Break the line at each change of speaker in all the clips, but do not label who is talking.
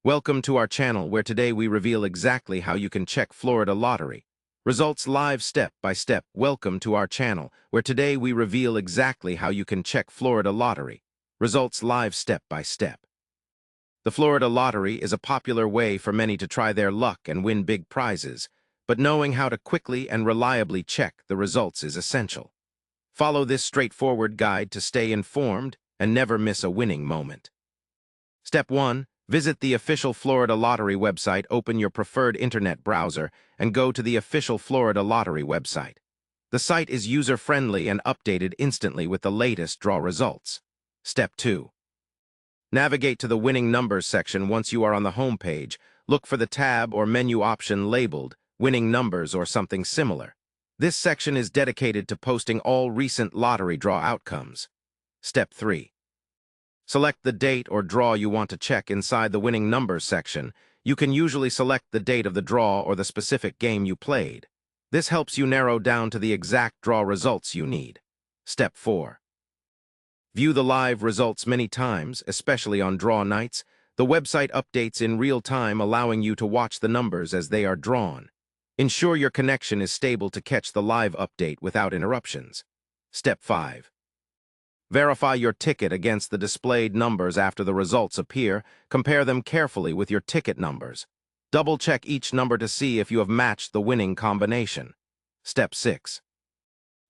Welcome to our channel where today we reveal exactly how you can check Florida Lottery. Results live step by step. Welcome to our channel where today we reveal exactly how you can check Florida Lottery. Results live step by step. The Florida Lottery is a popular way for many to try their luck and win big prizes, but knowing how to quickly and reliably check the results is essential. Follow this straightforward guide to stay informed and never miss a winning moment. Step 1. Visit the official Florida Lottery website. Open your preferred internet browser and go to the official Florida Lottery website. The site is user-friendly and updated instantly with the latest draw results. Step 2. Navigate to the winning numbers section. Once you are on the home page, look for the tab or menu option labeled Winning Numbers or something similar. This section is dedicated to posting all recent lottery draw outcomes. Step 3. Select the date or draw you want to check inside the Winning Numbers section. You can usually select the date of the draw or the specific game you played. This helps you narrow down to the exact draw results you need. Step 4. View the live results many times, especially on draw nights. The website updates in real time, allowing you to watch the numbers as they are drawn. Ensure your connection is stable to catch the live update without interruptions. Step 5. Verify your ticket against the displayed numbers after the results appear. Compare them carefully with your ticket numbers. Double-check each number to see if you have matched the winning combination. Step 6.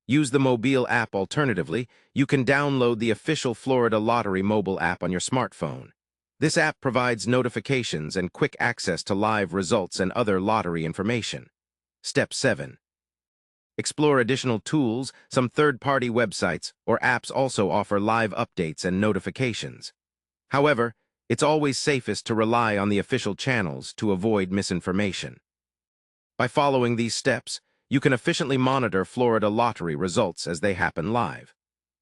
Use the mobile app. Alternatively, you can download the official Florida Lottery mobile app on your smartphone. This app provides notifications and quick access to live results and other lottery information. Step 7. Explore additional tools. Some third-party websites or apps also offer live updates and notifications. However, it's always safest to rely on the official channels to avoid misinformation. By following these steps, you can efficiently monitor Florida Lottery results as they happen live.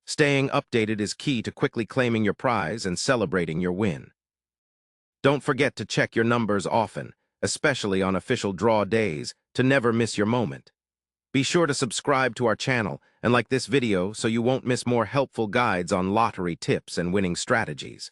Staying updated is key to quickly claiming your prize and celebrating your win. Don't forget to check your numbers often, especially on official draw days, to never miss your moment. Be sure to subscribe to our channel and like this video so you won't miss more helpful guides on lottery tips and winning strategies.